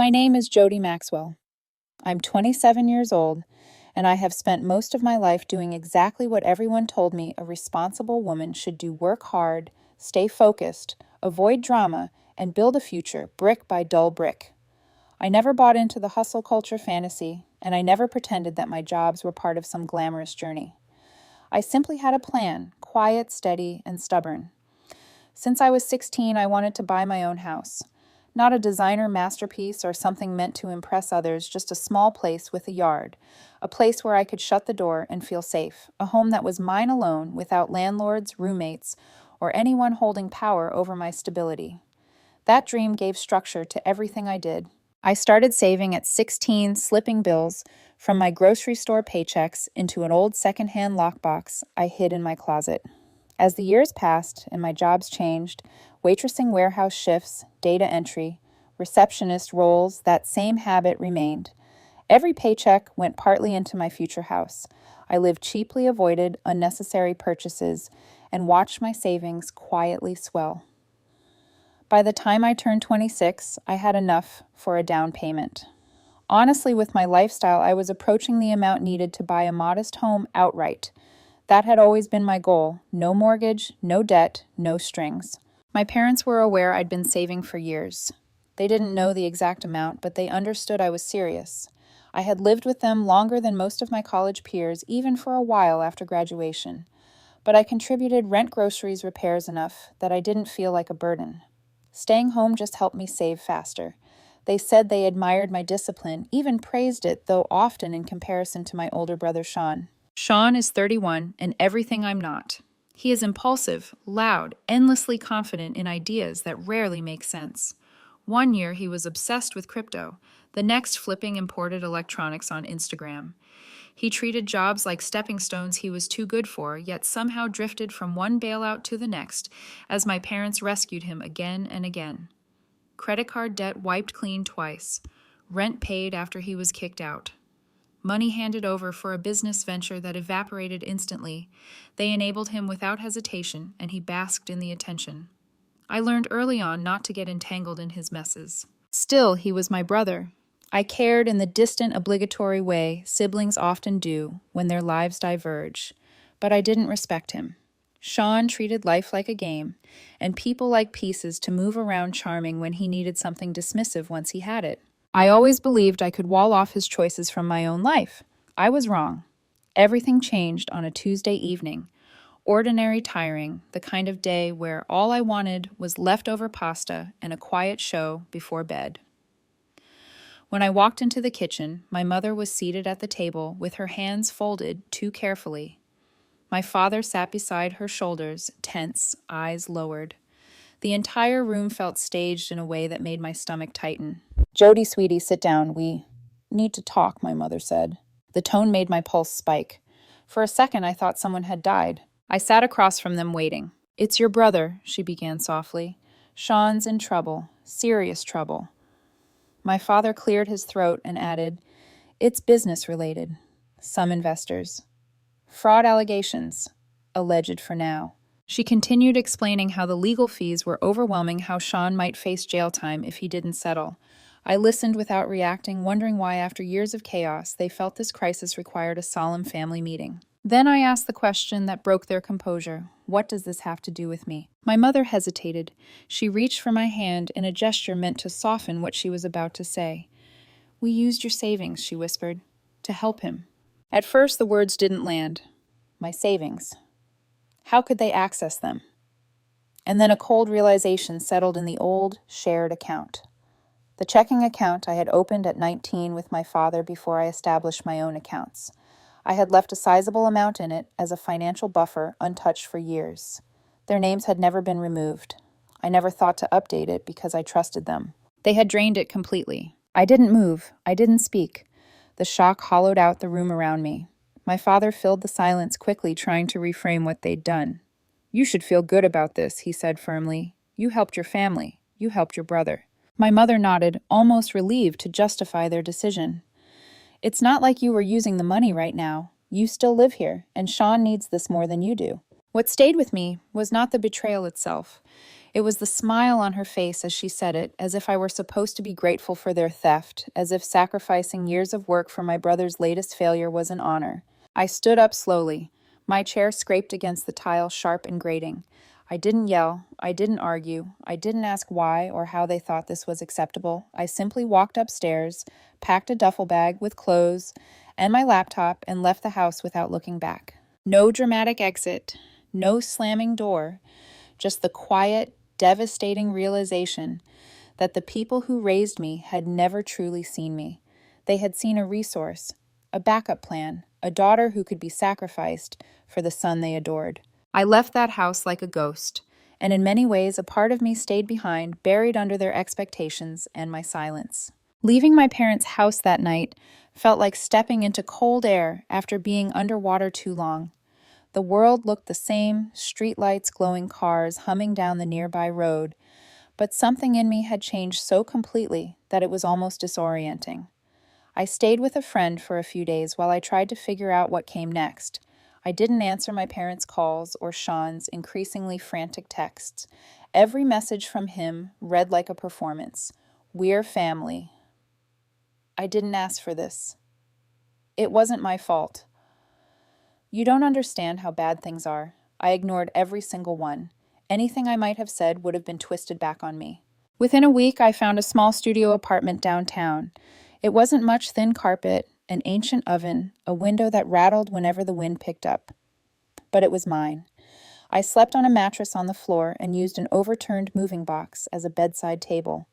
My name is Jody Maxwell. I'm 27 years old, and I have spent most of my life doing exactly what everyone told me a responsible woman should do: work hard, stay focused, avoid drama, and build a future brick by dull brick. I never bought into the hustle culture fantasy, and I never pretended that my jobs were part of some glamorous journey. I simply had a plan, quiet, steady, and stubborn. Since I was 16, I wanted to buy my own house. Not a designer masterpiece or something meant to impress others, just a small place with a yard. A place where I could shut the door and feel safe. A home that was mine alone, without landlords, roommates, or anyone holding power over my stability. That dream gave structure to everything I did. I started saving at 16, slipping bills from my grocery store paychecks into an old secondhand lockbox I hid in my closet. As the years passed and my jobs changed, waitressing, warehouse shifts, data entry, receptionist roles, that same habit remained. Every paycheck went partly into my future house. I lived cheaply, avoided unnecessary purchases, and watched my savings quietly swell. By the time I turned 26, I had enough for a down payment. Honestly, with my lifestyle, I was approaching the amount needed to buy a modest home outright. That had always been my goal: no mortgage, no debt, no strings. My parents were aware I'd been saving for years. They didn't know the exact amount, but they understood I was serious. I had lived with them longer than most of my college peers, even for a while after graduation. But I contributed rent, groceries, repairs enough that I didn't feel like a burden. Staying home just helped me save faster. They said they admired my discipline, even praised it, though often in comparison to my older brother Sean. Sean is 31 and everything I'm not. He is impulsive, loud, endlessly confident in ideas that rarely make sense. One year he was obsessed with crypto, the next flipping imported electronics on Instagram. He treated jobs like stepping stones he was too good for, yet somehow drifted from one bailout to the next as my parents rescued him again and again. Credit card debt wiped clean twice. Rent paid after he was kicked out. Money handed over for a business venture that evaporated instantly. They enabled him without hesitation, and he basked in the attention. I learned early on not to get entangled in his messes. Still, he was my brother. I cared in the distant, obligatory way siblings often do when their lives diverge, but I didn't respect him. Sean treated life like a game, and people like pieces to move around, charming when he needed something, dismissive once he had it. I always believed I could wall off his choices from my own life. I was wrong. Everything changed on a Tuesday evening. Ordinary, tiring, the kind of day where all I wanted was leftover pasta and a quiet show before bed. When I walked into the kitchen, my mother was seated at the table with her hands folded too carefully. My father sat beside her shoulders, tense, eyes lowered. The entire room felt staged in a way that made my stomach tighten. "Jody, sweetie, sit down. We need to talk," my mother said. The tone made my pulse spike. For a second, I thought someone had died. I sat across from them, waiting. "It's your brother," she began softly. "Sean's in trouble, serious trouble." My father cleared his throat and added, "It's business-related. Some investors. Fraud allegations. Alleged for now." She continued explaining how the legal fees were overwhelming, how Sean might face jail time if he didn't settle. I listened without reacting, wondering why, after years of chaos, they felt this crisis required a solemn family meeting. Then I asked the question that broke their composure: "What does this have to do with me?" My mother hesitated. She reached for my hand in a gesture meant to soften what she was about to say. "We used your savings," she whispered, "to help him." At first, the words didn't land. My savings. How could they access them? And then a cold realization settled in the old, shared account. The checking account I had opened at 19 with my father before I established my own accounts. I had left a sizable amount in it as a financial buffer, untouched for years. Their names had never been removed. I never thought to update it because I trusted them. They had drained it completely. I didn't move. I didn't speak. The shock hollowed out the room around me. My father filled the silence quickly, trying to reframe what they'd done. "You should feel good about this," he said firmly. "You helped your family. You helped your brother." My mother nodded, almost relieved to justify their decision. "It's not like you were using the money right now. You still live here, and Sean needs this more than you do." What stayed with me was not the betrayal itself. It was the smile on her face as she said it, as if I were supposed to be grateful for their theft, as if sacrificing years of work for my brother's latest failure was an honor. I stood up slowly. My chair scraped against the tile, sharp and grating. I didn't yell. I didn't argue. I didn't ask why or how they thought this was acceptable. I simply walked upstairs, packed a duffel bag with clothes and my laptop, and left the house without looking back. No dramatic exit, no slamming door, just the quiet, devastating realization that the people who raised me had never truly seen me. They had seen a resource, a backup plan, a daughter who could be sacrificed for the son they adored. I left that house like a ghost, and in many ways a part of me stayed behind, buried under their expectations and my silence. Leaving my parents' house that night felt like stepping into cold air after being underwater too long. The world looked the same, streetlights, glowing cars humming down the nearby road, but something in me had changed so completely that it was almost disorienting. I stayed with a friend for a few days while I tried to figure out what came next. I didn't answer my parents' calls or Sean's increasingly frantic texts. Every message from him read like a performance. "We're family." I didn't ask for this. It wasn't my fault. You don't understand how bad things are. I ignored every single one. Anything I might have said would have been twisted back on me. Within a week, I found a small studio apartment downtown. It wasn't much: thin carpet, an ancient oven, a window that rattled whenever the wind picked up. But it was mine. I slept on a mattress on the floor and used an overturned moving box as a bedside table.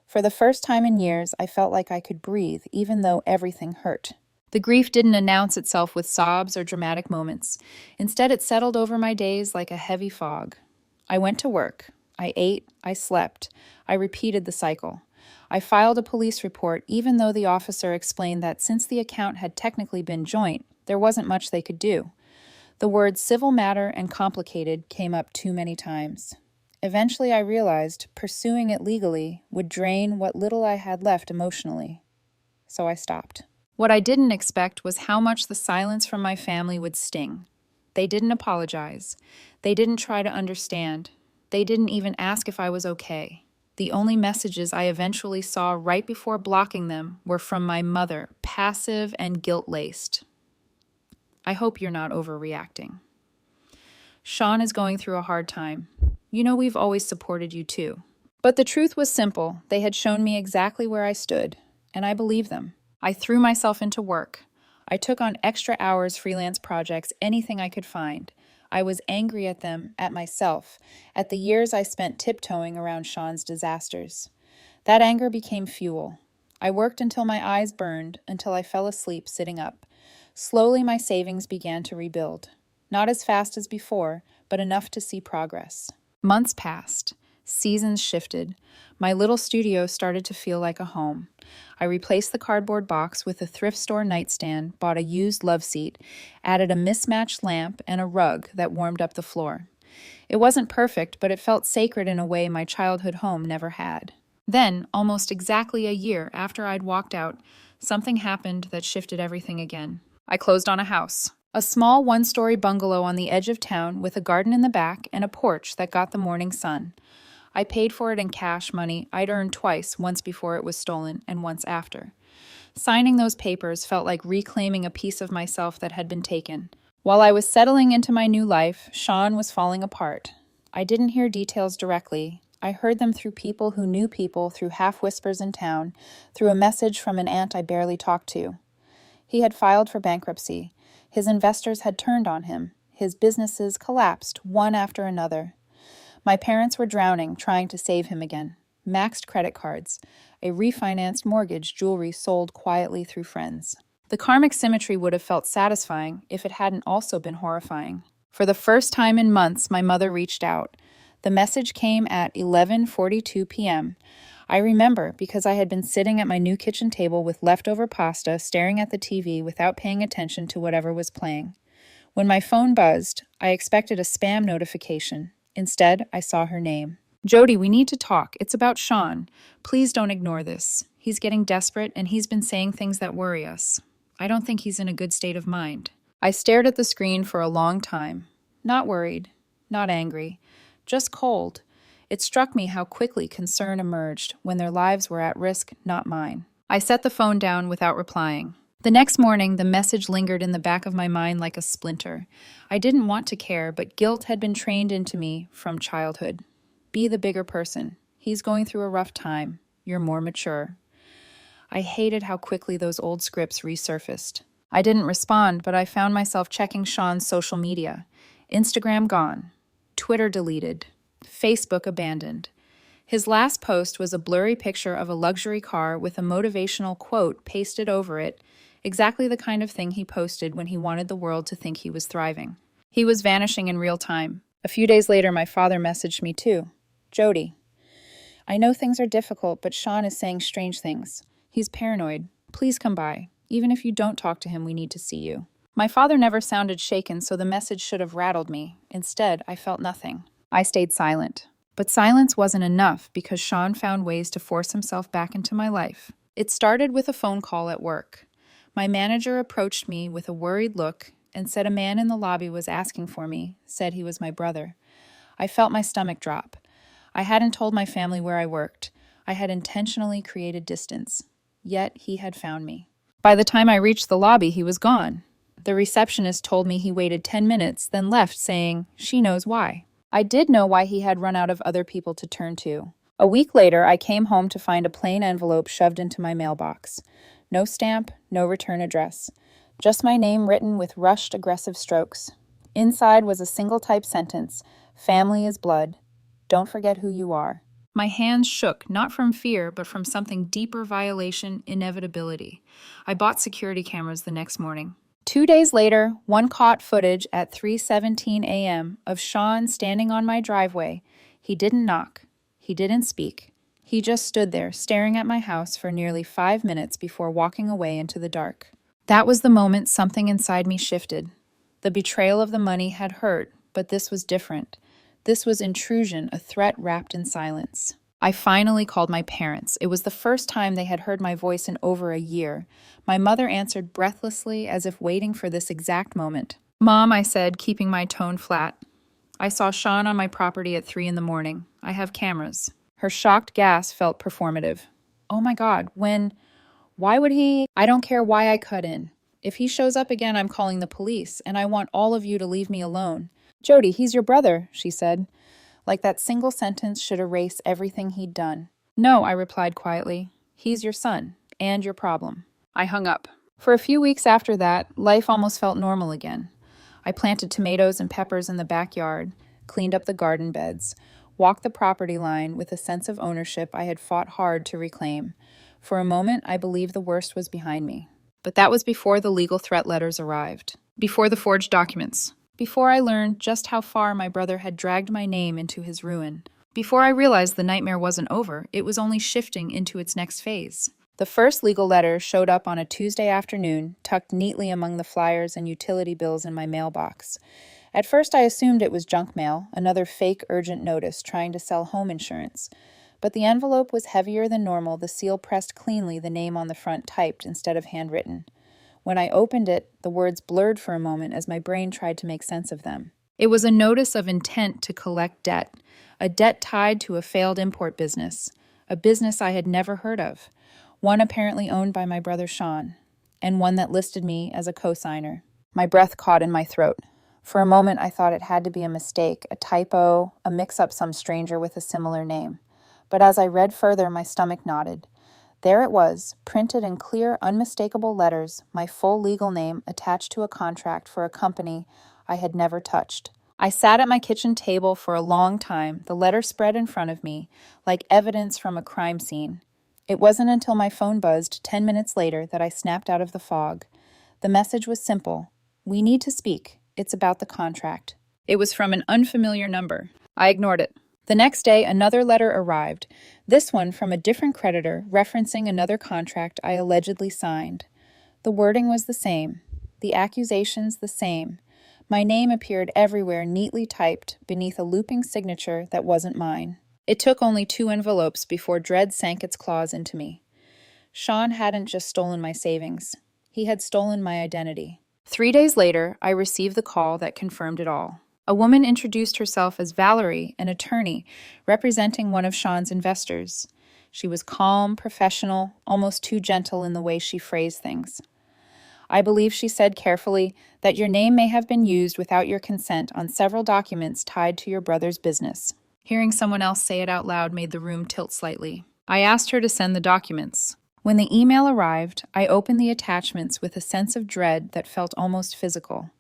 For the first time in years, I felt like I could breathe, even though everything hurt. The grief didn't announce itself with sobs or dramatic moments. Instead, it settled over my days like a heavy fog. I went to work. I ate. I slept. I repeated the cycle. I filed a police report, even though the officer explained that since the account had technically been joint, there wasn't much they could do. The words civil matter and complicated came up too many times. Eventually, I realized pursuing it legally would drain what little I had left emotionally. So I stopped. What I didn't expect was how much the silence from my family would sting. They didn't apologize. They didn't try to understand. They didn't even ask if I was okay. The only messages I eventually saw right before blocking them were from my mother, passive and guilt-laced. "I hope you're not overreacting. Sean is going through a hard time. You know we've always supported you too." But the truth was simple. They had shown me exactly where I stood, and I believed them. I threw myself into work. I took on extra hours, freelance projects, anything I could find. I was angry at them, at myself, at the years I spent tiptoeing around Sean's disasters. That anger became fuel. I worked until my eyes burned, until I fell asleep sitting up. Slowly, my savings began to rebuild. Not as fast as before, but enough to see progress. Months passed. Seasons shifted. My little studio started to feel like a home. I replaced the cardboard box with a thrift store nightstand, bought a used love seat, added a mismatched lamp and a rug that warmed up the floor. It wasn't perfect, but it felt sacred in a way my childhood home never had. Then, almost exactly a year after I'd walked out, something happened that shifted everything again. I closed on a house. A small one-story bungalow on the edge of town with a garden in the back and a porch that got the morning sun. I paid for it in cash money I'd earned twice, once before it was stolen and once after. Signing those papers felt like reclaiming a piece of myself that had been taken. While I was settling into my new life, Sean was falling apart. I didn't hear details directly. I heard them through people who knew people, through half-whispers in town, through a message from an aunt I barely talked to. He had filed for bankruptcy. His investors had turned on him. His businesses collapsed, one after another. My parents were drowning, trying to save him again. Maxed credit cards, a refinanced mortgage, jewelry sold quietly through friends. The karmic symmetry would have felt satisfying if it hadn't also been horrifying. For the first time in months, my mother reached out. The message came at 11:42 p.m. I remember because I had been sitting at my new kitchen table with leftover pasta, staring at the TV without paying attention to whatever was playing. When my phone buzzed, I expected a spam notification. Instead, I saw her name. "Jody, we need to talk. It's about Sean. Please don't ignore this. He's getting desperate, and he's been saying things that worry us. I don't think he's in a good state of mind." I stared at the screen for a long time. Not worried, not angry, just cold. It struck me how quickly concern emerged when their lives were at risk, not mine. I set the phone down without replying. The next morning, the message lingered in the back of my mind like a splinter. I didn't want to care, but guilt had been trained into me from childhood. Be the bigger person. He's going through a rough time. You're more mature. I hated how quickly those old scripts resurfaced. I didn't respond, but I found myself checking Sean's social media. Instagram gone. Twitter deleted. Facebook abandoned. His last post was a blurry picture of a luxury car with a motivational quote pasted over it, exactly the kind of thing he posted when he wanted the world to think he was thriving. He was vanishing in real time. A few days later, my father messaged me too. Jody, I know things are difficult, but Sean is saying strange things. He's paranoid. Please come by. Even if you don't talk to him, we need to see you. My father never sounded shaken, so the message should have rattled me. Instead, I felt nothing. I stayed silent. But silence wasn't enough because Sean found ways to force himself back into my life. It started with a phone call at work. My manager approached me with a worried look and said a man in the lobby was asking for me, said he was my brother. I felt my stomach drop. I hadn't told my family where I worked. I had intentionally created distance. Yet he had found me. By the time I reached the lobby, he was gone. The receptionist told me he waited 10 minutes, then left, saying she knows why. I did know why he had run out of other people to turn to. A week later, I came home to find a plain envelope shoved into my mailbox. No stamp, no return address. Just my name written with rushed, aggressive strokes. Inside was a single-type sentence, "Family is blood. Don't forget who you are." My hands shook, not from fear, but from something deeper: violation, inevitability. I bought security cameras the next morning. 2 days later, one caught footage at 3:17 a.m. of Sean standing on my driveway. He didn't knock. He didn't speak. He just stood there, staring at my house for nearly 5 minutes before walking away into the dark. That was the moment something inside me shifted. The betrayal of the money had hurt, but this was different. This was intrusion, a threat wrapped in silence. I finally called my parents. It was the first time they had heard my voice in over a year. My mother answered breathlessly, as if waiting for this exact moment. "Mom," I said, keeping my tone flat. "I saw Sean on my property at 3 in the morning. I have cameras." Her shocked gasp felt performative. "Oh my God, when? Why would he?" "I don't care why," I cut in. "If he shows up again, I'm calling the police, and I want all of you to leave me alone." "Jody, he's your brother," she said, like that single sentence should erase everything he'd done. "No," I replied quietly. "He's your son, and your problem." I hung up. For a few weeks after that, life almost felt normal again. I planted tomatoes and peppers in the backyard, cleaned up the garden beds, walked the property line with a sense of ownership I had fought hard to reclaim. For a moment, I believed the worst was behind me. But that was before the legal threat letters arrived, before the forged documents, before I learned just how far my brother had dragged my name into his ruin, before I realized the nightmare wasn't over, it was only shifting into its next phase. The first legal letter showed up on a Tuesday afternoon, tucked neatly among the flyers and utility bills in my mailbox. At first, I assumed it was junk mail, another fake urgent notice trying to sell home insurance. But the envelope was heavier than normal, the seal pressed cleanly, the name on the front typed instead of handwritten. When I opened it, the words blurred for a moment as my brain tried to make sense of them. It was a notice of intent to collect debt, a debt tied to a failed import business, a business I had never heard of, one apparently owned by my brother Sean, and one that listed me as a co-signer. My breath caught in my throat. For a moment, I thought it had to be a mistake, a typo, a mix-up, some stranger with a similar name. But as I read further, my stomach knotted. There it was, printed in clear, unmistakable letters, my full legal name attached to a contract for a company I had never touched. I sat at my kitchen table for a long time, the letter spread in front of me, like evidence from a crime scene. It wasn't until my phone buzzed 10 minutes later that I snapped out of the fog. The message was simple. "We need to speak. It's about the contract." It was from an unfamiliar number. I ignored it. The next day, another letter arrived, this one from a different creditor referencing another contract I allegedly signed. The wording was the same, the accusations the same. My name appeared everywhere, neatly typed, beneath a looping signature that wasn't mine. It took only 2 envelopes before dread sank its claws into me. Sean hadn't just stolen my savings. He had stolen my identity. 3 days later, I received the call that confirmed it all. A woman introduced herself as Valerie, an attorney representing one of Sean's investors. She was calm, professional, almost too gentle in the way she phrased things. I believe she said carefully that your name may have been used without your consent on several documents tied to your brother's business. Hearing someone else say it out loud made the room tilt slightly. I asked her to send the documents. When the email arrived, I opened the attachments with a sense of dread that felt almost physical.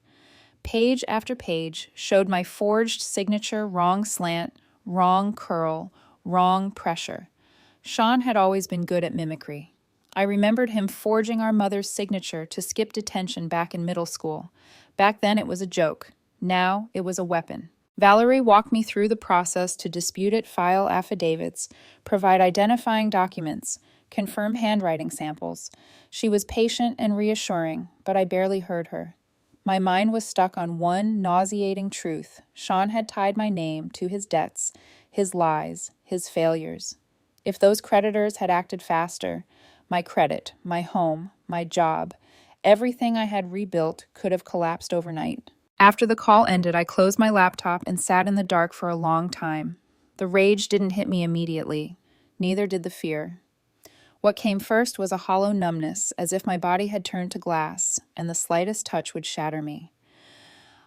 Page after page showed my forged signature, wrong slant, wrong curl, wrong pressure. Sean had always been good at mimicry. I remembered him forging our mother's signature to skip detention back in middle school. Back then it was a joke. Now it was a weapon. Valerie walked me through the process to dispute it, file affidavits, provide identifying documents, confirm handwriting samples. She was patient and reassuring, but I barely heard her. My mind was stuck on one nauseating truth. Sean had tied my name to his debts, his lies, his failures. If those creditors had acted faster, my credit, my home, my job, everything I had rebuilt could have collapsed overnight. After the call ended, I closed my laptop and sat in the dark for a long time. The rage didn't hit me immediately. Neither did the fear. What came first was a hollow numbness, as if my body had turned to glass, and the slightest touch would shatter me.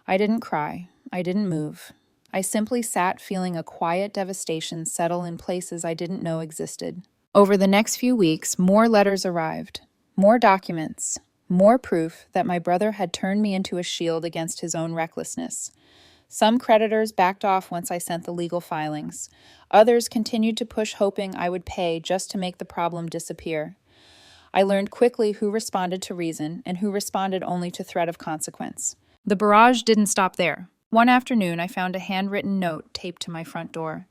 I didn't cry. I didn't move. I simply sat feeling a quiet devastation settle in places I didn't know existed. Over the next few weeks, more letters arrived, more documents, more proof that my brother had turned me into a shield against his own recklessness. Some creditors backed off once I sent the legal filings. Others continued to push, hoping I would pay just to make the problem disappear. I learned quickly who responded to reason and who responded only to threat of consequence. The barrage didn't stop there. One afternoon, I found a handwritten note taped to my front door.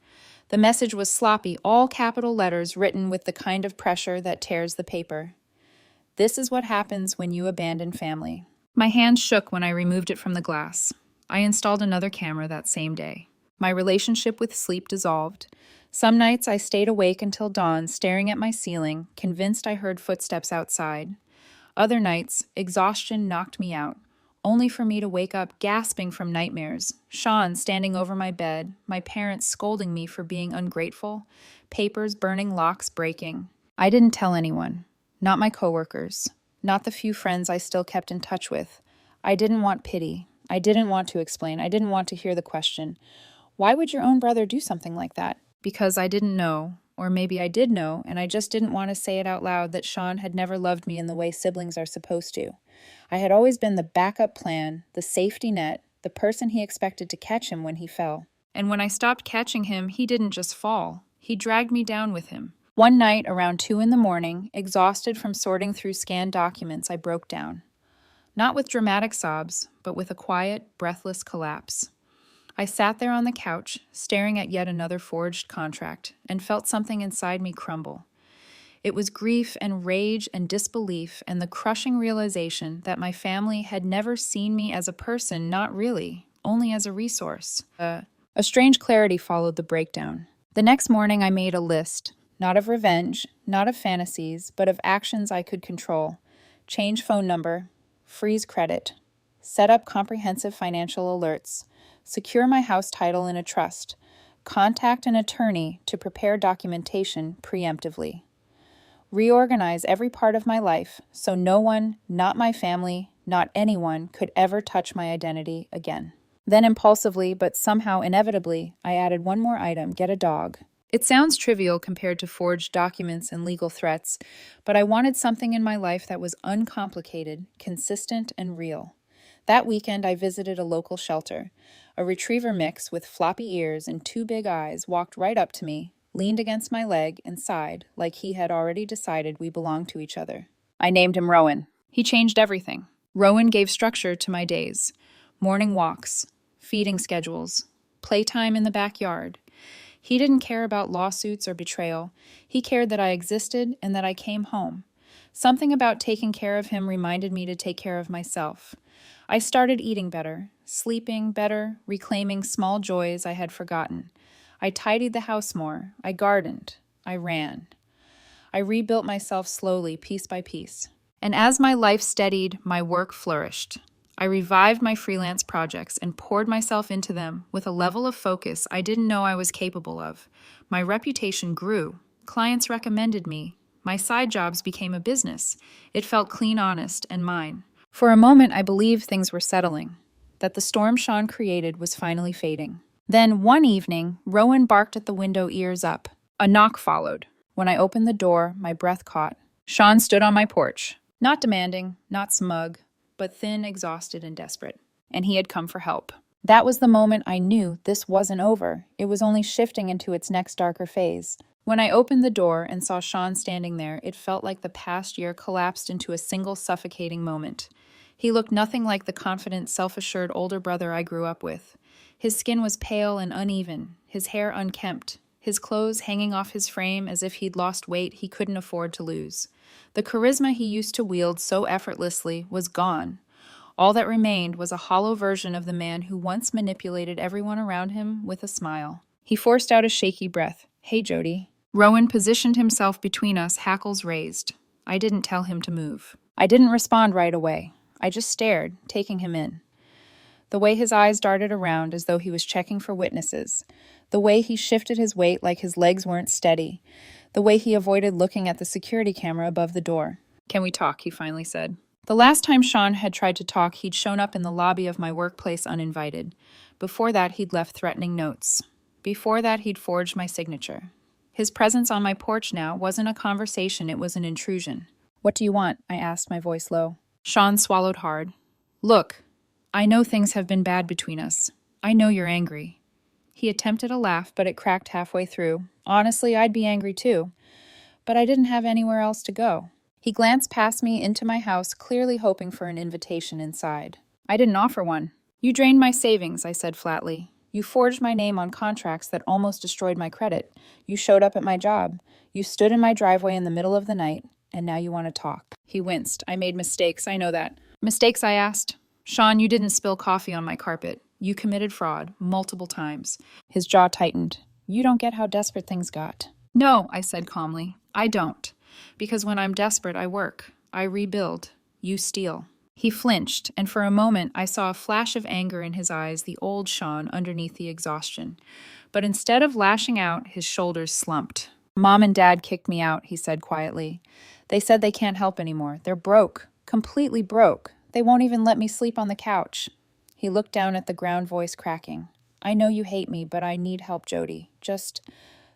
The message was sloppy, all capital letters written with the kind of pressure that tears the paper. This is what happens when you abandon family. My hands shook when I removed it from the glass. I installed another camera that same day. My relationship with sleep dissolved. Some nights I stayed awake until dawn, staring at my ceiling, convinced I heard footsteps outside. Other nights, exhaustion knocked me out, only for me to wake up gasping from nightmares. Sean standing over my bed, my parents scolding me for being ungrateful, papers burning, locks breaking. I didn't tell anyone, not my coworkers, not the few friends I still kept in touch with. I didn't want pity. I didn't want to explain. I didn't want to hear the question, why would your own brother do something like that? Because I didn't know, or maybe I did know, and I just didn't want to say it out loud that Sean had never loved me in the way siblings are supposed to. I had always been the backup plan, the safety net, the person he expected to catch him when he fell. And when I stopped catching him, he didn't just fall. He dragged me down with him. One night, around 2 a.m, exhausted from sorting through scanned documents, I broke down. Not with dramatic sobs, but with a quiet, breathless collapse. I sat there on the couch, staring at yet another forged contract, and felt something inside me crumble. It was grief and rage and disbelief and the crushing realization that my family had never seen me as a person, not really, only as a resource. A strange clarity followed the breakdown. The next morning I made a list, not of revenge, not of fantasies, but of actions I could control. Change phone number, freeze credit, set up comprehensive financial alerts, secure my house title in a trust, contact an attorney to prepare documentation preemptively, reorganize every part of my life so no one, not my family, not anyone, could ever touch my identity again. Then impulsively, but somehow inevitably, I added one more item, get a dog. It sounds trivial compared to forged documents and legal threats, but I wanted something in my life that was uncomplicated, consistent, and real. That weekend, I visited a local shelter. A retriever mix with floppy ears and 2 big eyes walked right up to me, leaned against my leg, and sighed like he had already decided we belonged to each other. I named him Rowan. He changed everything. Rowan gave structure to my days. Morning walks, feeding schedules, playtime in the backyard. He didn't care about lawsuits or betrayal. He cared that I existed and that I came home. Something about taking care of him reminded me to take care of myself. I started eating better, sleeping better, reclaiming small joys I had forgotten. I tidied the house more. I gardened. I ran. I rebuilt myself slowly, piece by piece. And as my life steadied, my work flourished. I revived my freelance projects and poured myself into them with a level of focus I didn't know I was capable of. My reputation grew. Clients recommended me. My side jobs became a business. It felt clean, honest, and mine. For a moment, I believed things were settling, that the storm Sean created was finally fading. Then, one evening, Rowan barked at the window, ears up. A knock followed. When I opened the door, my breath caught. Sean stood on my porch. Not demanding, not smug, but thin, exhausted, and desperate. And he had come for help. That was the moment I knew this wasn't over. It was only shifting into its next darker phase. When I opened the door and saw Sean standing there, it felt like the past year collapsed into a single suffocating moment. He looked nothing like the confident, self-assured older brother I grew up with. His skin was pale and uneven, his hair unkempt, his clothes hanging off his frame as if he'd lost weight he couldn't afford to lose. The charisma he used to wield so effortlessly was gone. All that remained was a hollow version of the man who once manipulated everyone around him with a smile. He forced out a shaky breath. "Hey, Jody." Rowan positioned himself between us, hackles raised. I didn't tell him to move. I didn't respond right away. I just stared, taking him in. The way his eyes darted around as though he was checking for witnesses. The way he shifted his weight like his legs weren't steady. The way he avoided looking at the security camera above the door. "Can we talk?" he finally said. The last time Sean had tried to talk, he'd shown up in the lobby of my workplace uninvited. Before that, he'd left threatening notes. Before that, he'd forged my signature. His presence on my porch now wasn't a conversation, it was an intrusion. "What do you want?" I asked, my voice low. Sean swallowed hard. "Look, I know things have been bad between us. I know you're angry." He attempted a laugh, but it cracked halfway through. Honestly, I'd be angry too. But I didn't have anywhere else to go. He glanced past me into my house, clearly hoping for an invitation inside. I didn't offer one. "You drained my savings," I said flatly. "You forged my name on contracts that almost destroyed my credit. You showed up at my job. You stood in my driveway in the middle of the night, and now you want to talk." He winced. "I made mistakes, I know that." "Mistakes?" I asked. "Sean, you didn't spill coffee on my carpet. You committed fraud, multiple times." His jaw tightened. "You don't get how desperate things got." "No," I said calmly. "I don't. Because when I'm desperate, I work. I rebuild. You steal." He flinched, and for a moment I saw a flash of anger in his eyes, the old Sean underneath the exhaustion. But instead of lashing out, his shoulders slumped. "Mom and Dad kicked me out," he said quietly. "They said they can't help anymore. They're broke. Completely broke. They won't even let me sleep on the couch." He looked down at the ground, voice cracking. "I know you hate me, but I need help, Jody. Just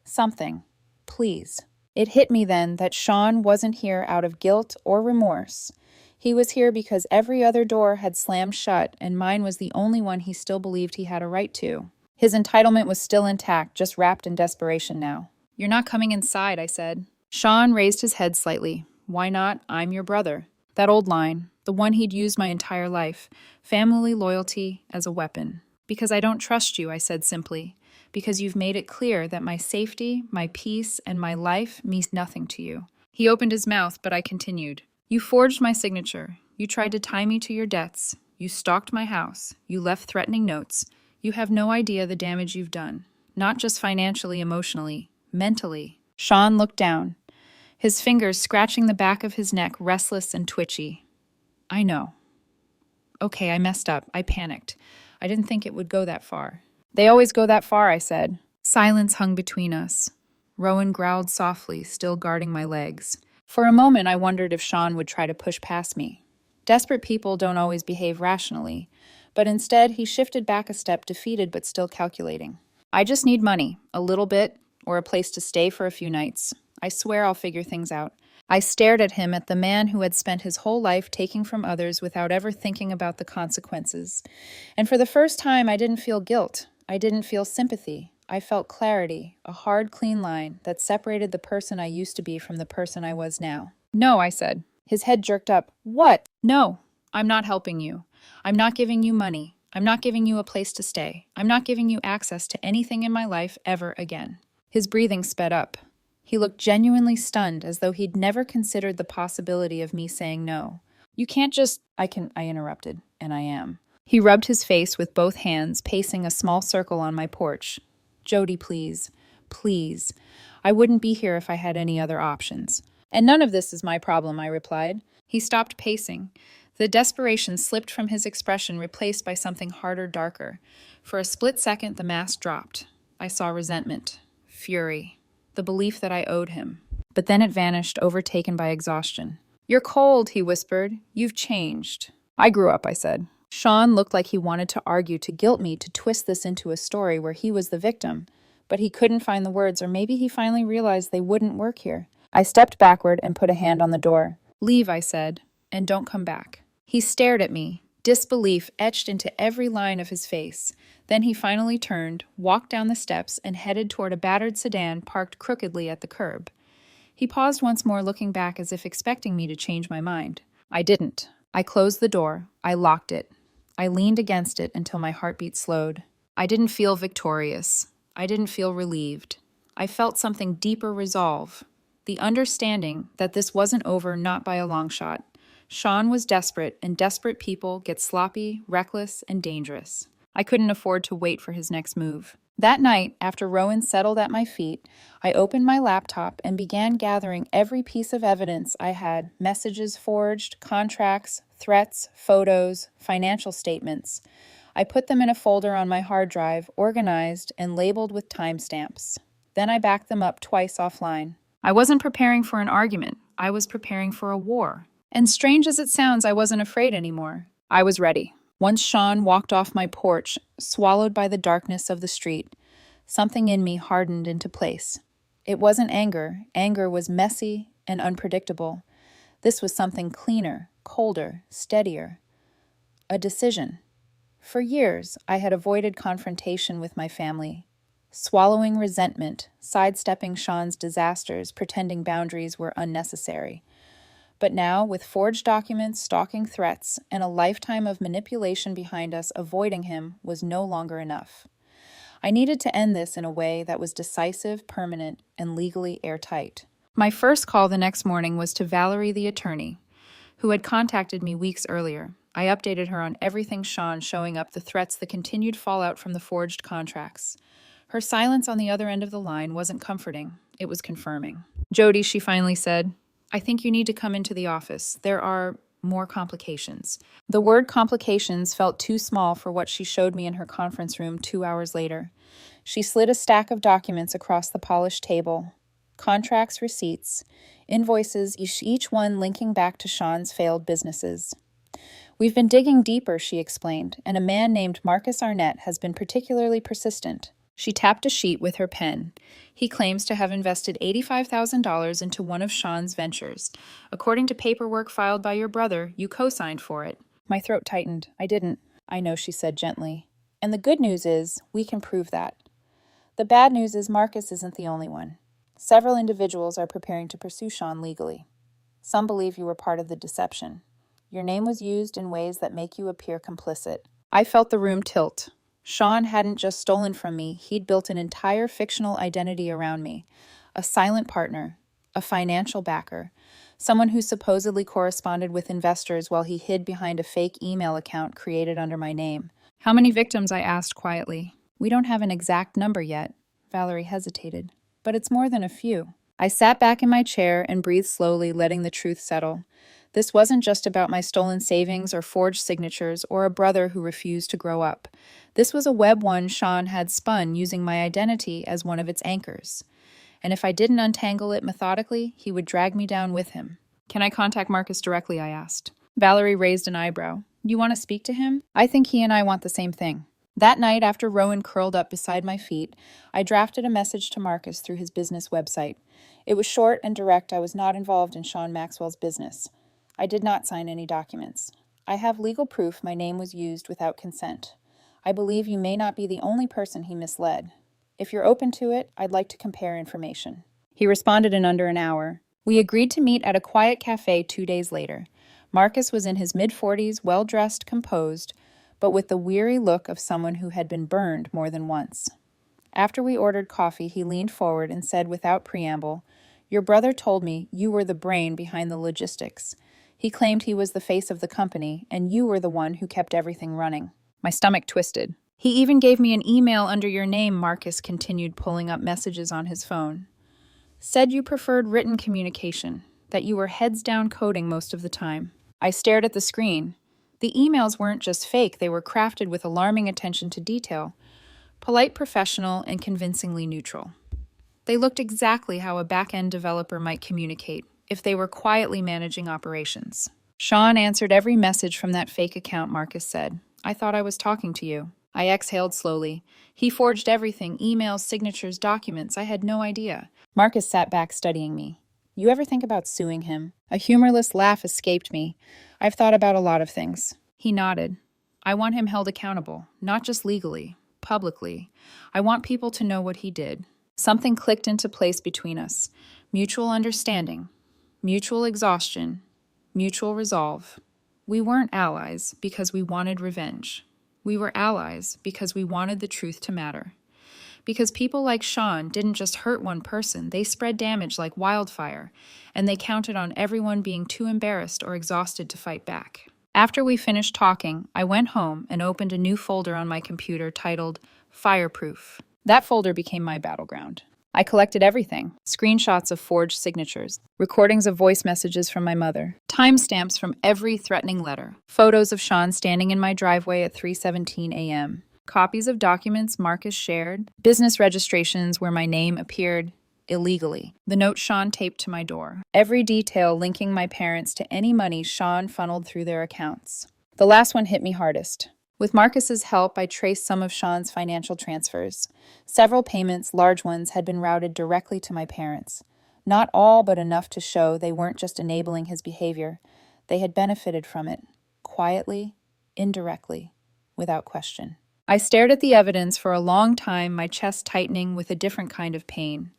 something. Please." It hit me then that Sean wasn't here out of guilt or remorse. He was here because every other door had slammed shut, and mine was the only one he still believed he had a right to. His entitlement was still intact, just wrapped in desperation now. "You're not coming inside," I said. Sean raised his head slightly. "Why not? I'm your brother." That old line, the one he'd used my entire life, family loyalty as a weapon. "Because I don't trust you," I said simply. "Because you've made it clear that my safety, my peace, and my life means nothing to you." He opened his mouth, but I continued. "You forged my signature. You tried to tie me to your debts. You stalked my house. You left threatening notes. You have no idea the damage you've done. Not just financially, emotionally, mentally." Sean looked down, his fingers scratching the back of his neck, restless and twitchy. "I know. Okay, I messed up. I panicked. I didn't think it would go that far." "They always go that far," I said. Silence hung between us. Rowan growled softly, still guarding my legs. For a moment, I wondered if Sean would try to push past me. Desperate people don't always behave rationally, but instead he shifted back a step, defeated but still calculating. "I just need money, a little bit, or a place to stay for a few nights. I swear I'll figure things out." I stared at him, at the man who had spent his whole life taking from others without ever thinking about the consequences. And for the first time, I didn't feel guilt. I didn't feel sympathy. I felt clarity, a hard, clean line that separated the person I used to be from the person I was now. "No," I said. His head jerked up. "What?" "No, I'm not helping you. I'm not giving you money. I'm not giving you a place to stay. I'm not giving you access to anything in my life ever again." His breathing sped up. He looked genuinely stunned, as though he'd never considered the possibility of me saying no. "You can't just—" I interrupted, and I am. He rubbed his face with both hands, pacing a small circle on my porch. "Jody, please. Please. I wouldn't be here if I had any other options." "And none of this is my problem," I replied. He stopped pacing. The desperation slipped from his expression, replaced by something harder, darker. For a split second, the mask dropped. I saw resentment, fury, the belief that I owed him. But then it vanished, overtaken by exhaustion. "You're cold," he whispered. "You've changed." "I grew up," I said. Sean looked like he wanted to argue, to guilt me, to twist this into a story where he was the victim. But he couldn't find the words, or maybe he finally realized they wouldn't work here. I stepped backward and put a hand on the door. "Leave," I said, "and don't come back." He stared at me, disbelief etched into every line of his face. Then he finally turned, walked down the steps, and headed toward a battered sedan parked crookedly at the curb. He paused once more, looking back as if expecting me to change my mind. I didn't. I closed the door. I locked it. I leaned against it until my heartbeat slowed. I didn't feel victorious. I didn't feel relieved. I felt something deeper: resolve. The understanding that this wasn't over, not by a long shot. Sean was desperate, and desperate people get sloppy, reckless, and dangerous. I couldn't afford to wait for his next move. That night, after Rowan settled at my feet, I opened my laptop and began gathering every piece of evidence I had: messages forged, contracts, threats, photos, financial statements. I put them in a folder on my hard drive, organized and labeled with timestamps. Then I backed them up twice offline. I wasn't preparing for an argument. I was preparing for a war. And strange as it sounds, I wasn't afraid anymore. I was ready. Once Sean walked off my porch, swallowed by the darkness of the street, something in me hardened into place. It wasn't anger. Anger was messy and unpredictable. This was something cleaner, colder, steadier. A decision. For years, I had avoided confrontation with my family, swallowing resentment, sidestepping Sean's disasters, pretending boundaries were unnecessary. But now, with forged documents, stalking threats, and a lifetime of manipulation behind us, avoiding him was no longer enough. I needed to end this in a way that was decisive, permanent, and legally airtight. My first call the next morning was to Valerie, the attorney, who had contacted me weeks earlier. I updated her on everything: Sean showing up, the threats, the continued fallout from the forged contracts. Her silence on the other end of the line wasn't comforting. It was confirming. "Jody," she finally said, "I think you need to come into the office. There are more complications." The word complications felt too small for what she showed me in her conference room 2 hours later. She slid a stack of documents across the polished table. Contracts, receipts, invoices, each one linking back to Sean's failed businesses. "We've been digging deeper," she explained, "and a man named Marcus Arnett has been particularly persistent." She tapped a sheet with her pen. "He claims to have invested $85,000 into one of Sean's ventures. According to paperwork filed by your brother, you co-signed for it." My throat tightened. "I didn't." "I know," she said gently. "And the good news is, we can prove that. The bad news is Marcus isn't the only one. Several individuals are preparing to pursue Sean legally. Some believe you were part of the deception. Your name was used in ways that make you appear complicit." I felt the room tilt. Sean hadn't just stolen from me, he'd built an entire fictional identity around me. A silent partner, a financial backer, someone who supposedly corresponded with investors while he hid behind a fake email account created under my name. "How many victims?" I asked quietly. "We don't have an exact number yet." Valerie hesitated. "But it's more than a few." I sat back in my chair and breathed slowly, letting the truth settle. This wasn't just about my stolen savings or forged signatures or a brother who refused to grow up. This was a web one Sean had spun using my identity as one of its anchors. And if I didn't untangle it methodically, he would drag me down with him. "Can I contact Marcus directly?" I asked. Valerie raised an eyebrow. "You want to speak to him?" "I think he and I want the same thing." That night, after Rowan curled up beside my feet, I drafted a message to Marcus through his business website. It was short and direct. I was not involved in Sean Maxwell's business. I did not sign any documents. I have legal proof my name was used without consent. I believe you may not be the only person he misled. If you're open to it, I'd like to compare information. He responded in under an hour. We agreed to meet at a quiet cafe 2 days later. Marcus was in his mid-40s, well-dressed, composed, but with the weary look of someone who had been burned more than once. After we ordered coffee, he leaned forward and said without preamble, "Your brother told me you were the brain behind the logistics. He claimed he was the face of the company, and you were the one who kept everything running." My stomach twisted. "He even gave me an email under your name," Marcus continued, pulling up messages on his phone. "Said you preferred written communication, that you were heads down coding most of the time." I stared at the screen. The emails weren't just fake, they were crafted with alarming attention to detail, polite, professional, and convincingly neutral. They looked exactly how a back-end developer might communicate if they were quietly managing operations. Sean answered every message from that fake account, Marcus said. I thought I was talking to you. I exhaled slowly. He forged everything, emails, signatures, documents. I had no idea. Marcus sat back studying me. You ever think about suing him? A humorless laugh escaped me. I've thought about a lot of things. He nodded. I want him held accountable, not just legally, publicly. I want people to know what he did. Something clicked into place between us. Mutual understanding, mutual exhaustion, mutual resolve. We weren't allies because we wanted revenge. We were allies because we wanted the truth to matter. Because people like Sean didn't just hurt one person, they spread damage like wildfire, and they counted on everyone being too embarrassed or exhausted to fight back. After we finished talking, I went home and opened a new folder on my computer titled Fireproof. That folder became my battleground. I collected everything: screenshots of forged signatures, recordings of voice messages from my mother, timestamps from every threatening letter, photos of Sean standing in my driveway at 3:17 a.m., copies of documents Marcus shared, business registrations where my name appeared illegally, the note Sean taped to my door, every detail linking my parents to any money Sean funneled through their accounts. The last one hit me hardest. With Marcus's help, I traced some of Sean's financial transfers. Several payments, large ones, had been routed directly to my parents. Not all, but enough to show they weren't just enabling his behavior. They had benefited from it, quietly, indirectly, without question. I stared at the evidence for a long time, my chest tightening with a different kind of pain.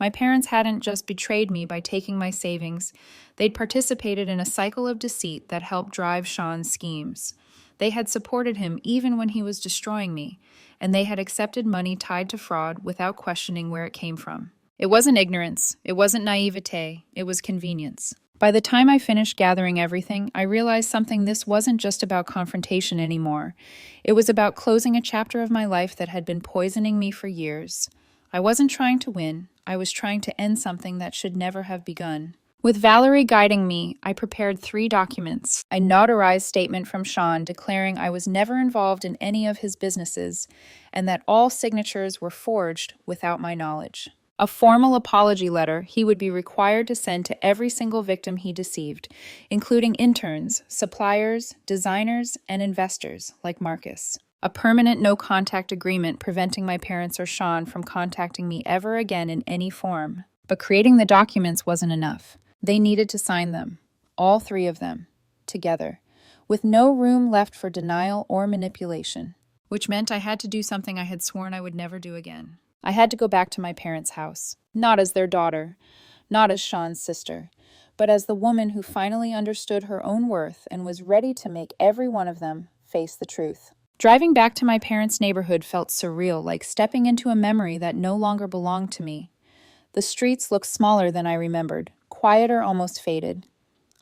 My parents hadn't just betrayed me by taking my savings. They'd participated in a cycle of deceit that helped drive Sean's schemes. They had supported him even when he was destroying me, and they had accepted money tied to fraud without questioning where it came from. It wasn't ignorance, it wasn't naivete, it was convenience. By the time I finished gathering everything, I realized something: this wasn't just about confrontation anymore. It was about closing a chapter of my life that had been poisoning me for years. I wasn't trying to win, I was trying to end something that should never have begun. With Valerie guiding me, I prepared 3 documents: a notarized statement from Sean declaring I was never involved in any of his businesses, and that all signatures were forged without my knowledge; a formal apology letter he would be required to send to every single victim he deceived, including interns, suppliers, designers, and investors like Marcus; a permanent no-contact agreement preventing my parents or Sean from contacting me ever again in any form. But creating the documents wasn't enough. They needed to sign them, all 3 of them, together, with no room left for denial or manipulation, which meant I had to do something I had sworn I would never do again. I had to go back to my parents' house, not as their daughter, not as Sean's sister, but as the woman who finally understood her own worth and was ready to make every one of them face the truth. Driving back to my parents' neighborhood felt surreal, like stepping into a memory that no longer belonged to me. The streets looked smaller than I remembered, quieter, almost faded.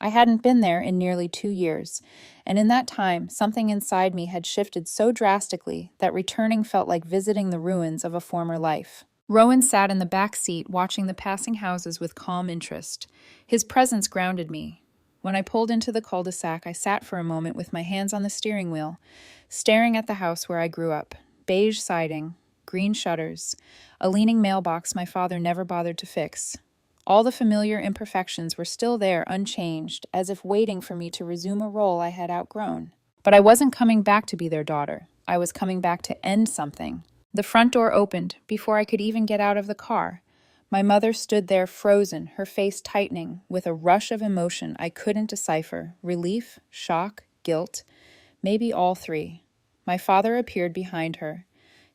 I hadn't been there in nearly 2 years, and in that time, something inside me had shifted so drastically that returning felt like visiting the ruins of a former life. Rowan sat in the back seat, watching the passing houses with calm interest. His presence grounded me. When I pulled into the cul-de-sac, I sat for a moment with my hands on the steering wheel, staring at the house where I grew up: beige siding, green shutters, a leaning mailbox my father never bothered to fix. All the familiar imperfections were still there, unchanged, as if waiting for me to resume a role I had outgrown. But I wasn't coming back to be their daughter. I was coming back to end something. The front door opened before I could even get out of the car. My mother stood there frozen, her face tightening, with a rush of emotion I couldn't decipher: relief, shock, guilt, maybe all 3. My father appeared behind her,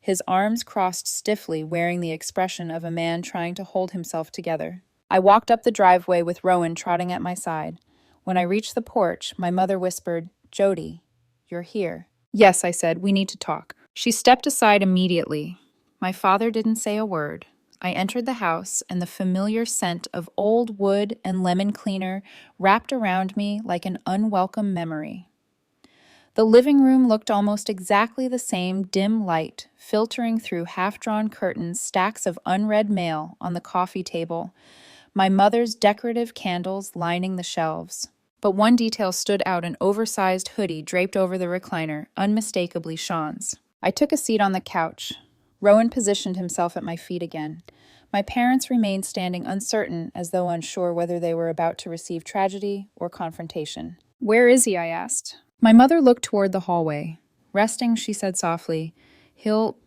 his arms crossed stiffly, wearing the expression of a man trying to hold himself together. I walked up the driveway with Rowan trotting at my side. When I reached the porch, my mother whispered, "Jody, you're here." "Yes," I said, "we need to talk." She stepped aside immediately. My father didn't say a word. I entered the house, and the familiar scent of old wood and lemon cleaner wrapped around me like an unwelcome memory. The living room looked almost exactly the same: dim light filtering through half-drawn curtains, stacks of unread mail on the coffee table, my mother's decorative candles lining the shelves. But one detail stood out: an oversized hoodie draped over the recliner, unmistakably Sean's. I took a seat on the couch. Rowan positioned himself at my feet again. My parents remained standing, uncertain, as though unsure whether they were about to receive tragedy or confrontation. "Where is he?" I asked. My mother looked toward the hallway. "Resting," she said softly. "He'll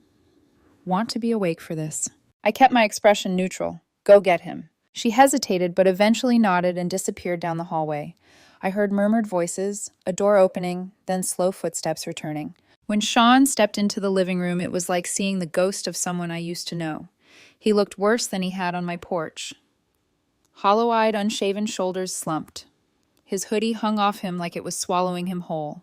want to be awake for this." I kept my expression neutral. "Go get him." She hesitated, but eventually nodded and disappeared down the hallway. I heard murmured voices, a door opening, then slow footsteps returning. When Sean stepped into the living room, it was like seeing the ghost of someone I used to know. He looked worse than he had on my porch. Hollow-eyed, unshaven shoulders slumped. His hoodie hung off him like it was swallowing him whole.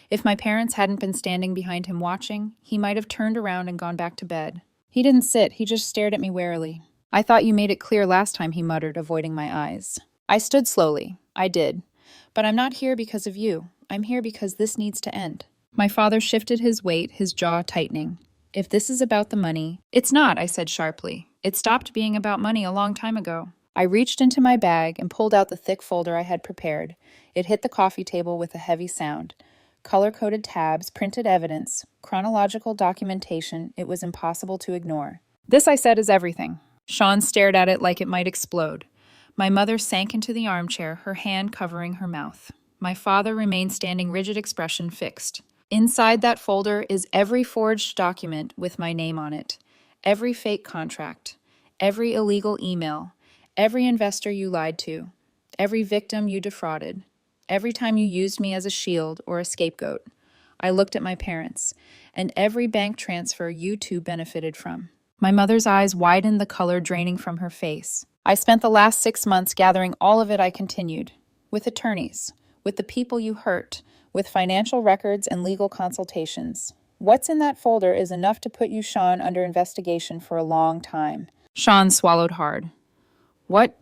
If my parents hadn't been standing behind him watching, he might have turned around and gone back to bed. He didn't sit, he just stared at me warily. "I thought you made it clear last time," he muttered, avoiding my eyes. I stood slowly. I did. "But I'm not here because of you. I'm here because this needs to end." My father shifted his weight, his jaw tightening. "If this is about the money—" "It's not," I said sharply. "It stopped being about money a long time ago." I reached into my bag and pulled out the thick folder I had prepared. It hit the coffee table with a heavy sound. Color-coded tabs, printed evidence, chronological documentation it was impossible to ignore. "This," I said, "is everything." Sean stared at it like it might explode. My mother sank into the armchair, her hand covering her mouth. My father remained standing, rigid, expression fixed. "Inside that folder is every forged document with my name on it, every fake contract, every illegal email, every investor you lied to, every victim you defrauded, every time you used me as a shield or a scapegoat." I looked at my parents. "And every bank transfer you two benefited from." My mother's eyes widened, the color draining from her face. "I spent the last 6 months gathering all of it," I continued. "With attorneys, with the people you hurt, with financial records and legal consultations. What's in that folder is enough to put you, Sean, under investigation for a long time." Sean swallowed hard. What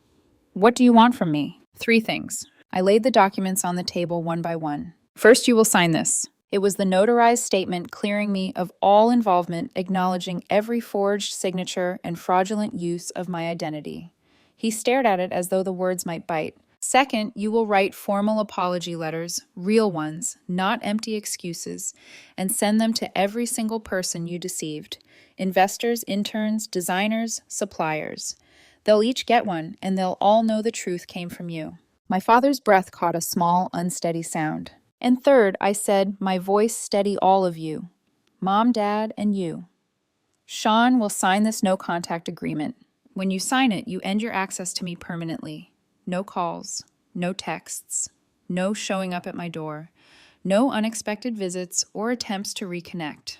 do you want from me?" "3 things." I laid the documents on the table one by one. "First, you will sign this." It was the notarized statement clearing me of all involvement, acknowledging every forged signature and fraudulent use of my identity. He stared at it as though the words might bite. "Second, you will write formal apology letters, real ones, not empty excuses, and send them to every single person you deceived. Investors, interns, designers, suppliers. They'll each get one, and they'll all know the truth came from you." My father's breath caught a small, unsteady sound. "And third," I said, my voice steady, "all of you. Mom, Dad, and you. Sean will sign this no-contact agreement. When you sign it, you end your access to me permanently. No calls, no texts, no showing up at my door, no unexpected visits or attempts to reconnect.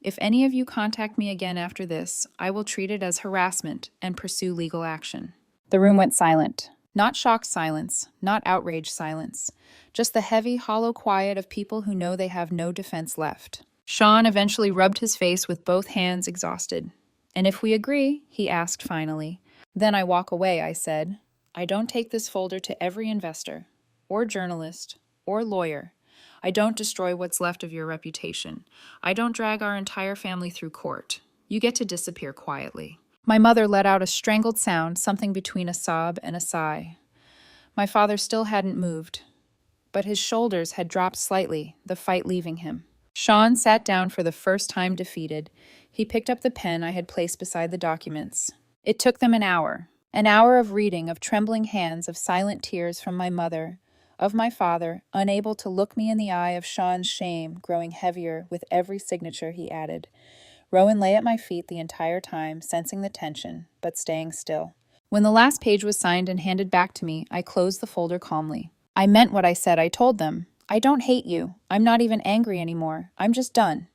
If any of you contact me again after this, I will treat it as harassment and pursue legal action." The room went silent. Not shocked silence, not outraged silence, just the heavy, hollow quiet of people who know they have no defense left. Sean eventually rubbed his face with both hands, exhausted. "And if we agree," he asked finally. "Then I walk away," I said. "I don't take this folder to every investor, or journalist, or lawyer. I don't destroy what's left of your reputation. I don't drag our entire family through court. You get to disappear quietly." My mother let out a strangled sound, something between a sob and a sigh. My father still hadn't moved, but his shoulders had dropped slightly, the fight leaving him. Sean sat down for the first time, defeated. He picked up the pen I had placed beside the documents. It took them an hour of reading, of trembling hands, of silent tears from my mother, of my father, unable to look me in the eye, of Sean's shame growing heavier with every signature he added. Rowan lay at my feet the entire time, sensing the tension, but staying still. When the last page was signed and handed back to me, I closed the folder calmly. "I meant what I said," I told them. "I don't hate you. I'm not even angry anymore. I'm just done.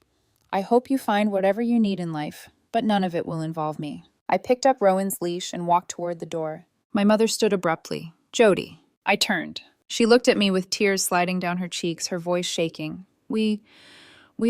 I hope you find whatever you need in life, but none of it will involve me." I picked up Rowan's leash and walked toward the door. My mother stood abruptly. "Jody." I turned. She looked at me with tears sliding down her cheeks, her voice shaking. We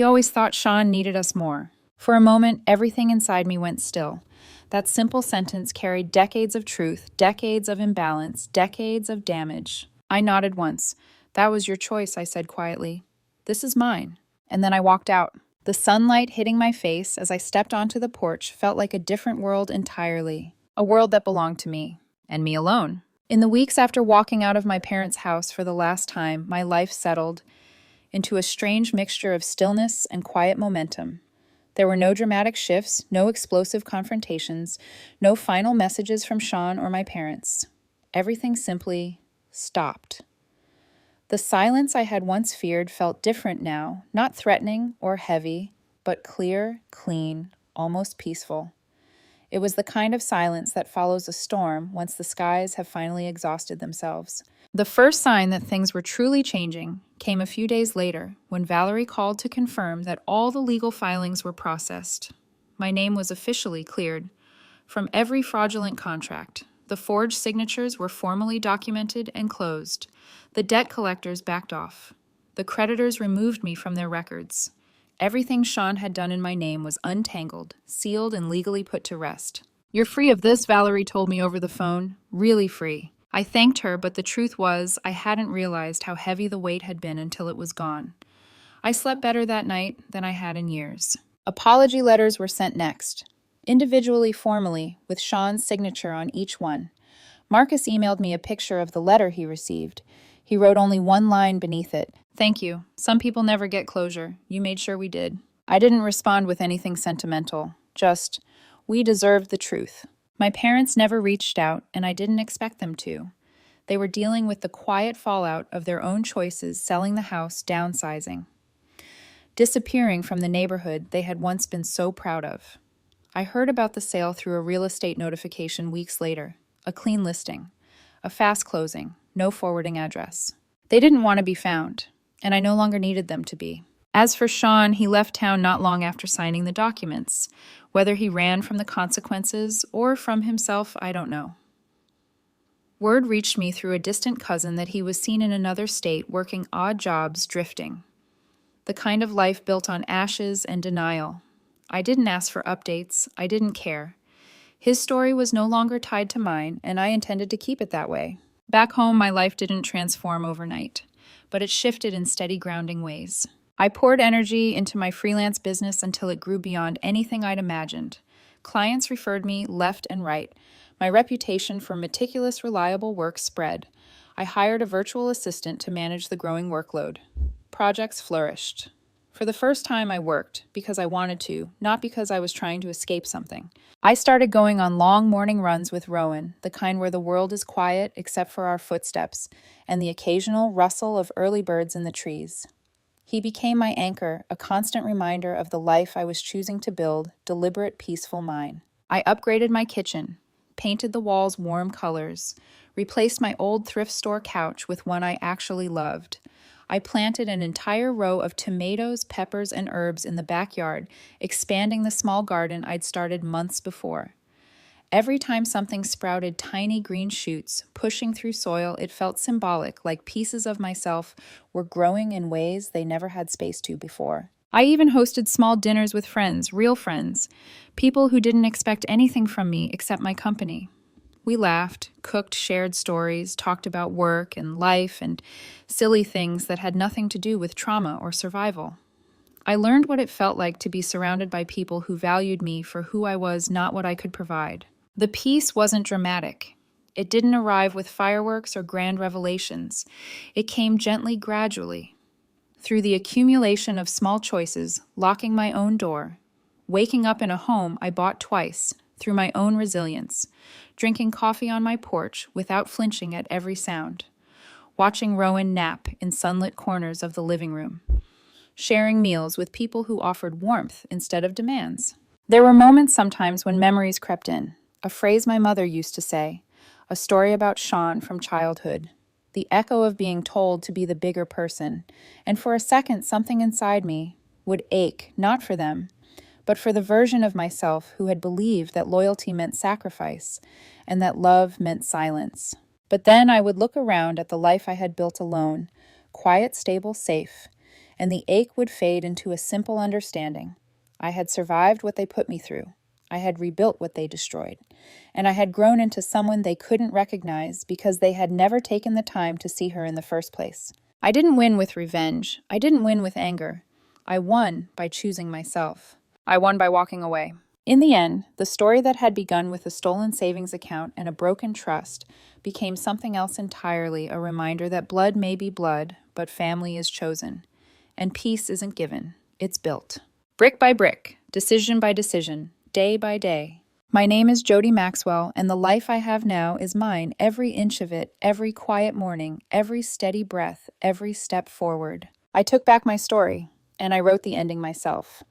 always thought Sean needed us more." For a moment, everything inside me went still. That simple sentence carried decades of truth, decades of imbalance, decades of damage. I nodded once. "That was your choice," I said quietly. "This is mine." And then I walked out. The sunlight hitting my face as I stepped onto the porch felt like a different world entirely. A world that belonged to me, and me alone. In the weeks after walking out of my parents' house for the last time, my life settled into a strange mixture of stillness and quiet momentum. There were no dramatic shifts, no explosive confrontations, no final messages from Sean or my parents. Everything simply stopped. The silence I had once feared felt different now, not threatening or heavy, but clear, clean, almost peaceful. It was the kind of silence that follows a storm once the skies have finally exhausted themselves. The first sign that things were truly changing came a few days later when Valerie called to confirm that all the legal filings were processed. My name was officially cleared from every fraudulent contract. The forged signatures were formally documented and closed. The debt collectors backed off. The creditors removed me from their records. Everything Sean had done in my name was untangled, sealed, and legally put to rest. "You're free of this," Valerie told me over the phone. Really free. I thanked her, but the truth was, I hadn't realized how heavy the weight had been until it was gone. I slept better that night than I had in years. Apology letters were sent next, individually, formally, with Sean's signature on each one. Marcus emailed me a picture of the letter he received. He wrote only one line beneath it. "Thank you. Some people never get closure. You made sure we did." I didn't respond with anything sentimental. Just, we deserved the truth. My parents never reached out, and I didn't expect them to. They were dealing with the quiet fallout of their own choices, selling the house, downsizing, disappearing from the neighborhood they had once been so proud of. I heard about the sale through a real estate notification weeks later. A clean listing, a fast closing, no forwarding address. They didn't want to be found, and I no longer needed them to be. As for Sean, he left town not long after signing the documents. Whether he ran from the consequences or from himself, I don't know. Word reached me through a distant cousin that he was seen in another state working odd jobs, drifting. The kind of life built on ashes and denial. I didn't ask for updates. I didn't care. His story was no longer tied to mine, and I intended to keep it that way. Back home, my life didn't transform overnight, but it shifted in steady, grounding ways. I poured energy into my freelance business until it grew beyond anything I'd imagined. Clients referred me left and right. My reputation for meticulous, reliable work spread. I hired a virtual assistant to manage the growing workload. Projects flourished. For the first time, I worked because I wanted to, not because I was trying to escape something. I started going on long morning runs with Rowan, the kind where the world is quiet except for our footsteps and the occasional rustle of early birds in the trees. He became my anchor, a constant reminder of the life I was choosing to build, deliberate, peaceful mine. I upgraded my kitchen, painted the walls warm colors, replaced my old thrift store couch with one I actually loved. I planted an entire row of tomatoes, peppers, and herbs in the backyard, expanding the small garden I'd started months before. Every time something sprouted tiny green shoots, pushing through soil, it felt symbolic, like pieces of myself were growing in ways they never had space to before. I even hosted small dinners with friends, real friends, people who didn't expect anything from me except my company. We laughed, cooked, shared stories, talked about work and life and silly things that had nothing to do with trauma or survival. I learned what it felt like to be surrounded by people who valued me for who I was, not what I could provide. The peace wasn't dramatic. It didn't arrive with fireworks or grand revelations. It came gently, gradually, through the accumulation of small choices, locking my own door, waking up in a home I bought twice, through my own resilience, drinking coffee on my porch without flinching at every sound, watching Rowan nap in sunlit corners of the living room, sharing meals with people who offered warmth instead of demands. There were moments sometimes when memories crept in, a phrase my mother used to say, a story about Sean from childhood, the echo of being told to be the bigger person, and for a second something inside me would ache, not for them, but for the version of myself who had believed that loyalty meant sacrifice and that love meant silence. But then I would look around at the life I had built alone, quiet, stable, safe, and the ache would fade into a simple understanding. I had survived what they put me through. I had rebuilt what they destroyed. And I had grown into someone they couldn't recognize because they had never taken the time to see her in the first place. I didn't win with revenge. I didn't win with anger. I won by choosing myself. I won by walking away. In the end, the story that had begun with a stolen savings account and a broken trust became something else entirely, a reminder that blood may be blood, but family is chosen. And peace isn't given, it's built. Brick by brick, decision by decision, day by day. My name is Jody Maxwell, and the life I have now is mine, every inch of it, every quiet morning, every steady breath, every step forward. I took back my story, and I wrote the ending myself.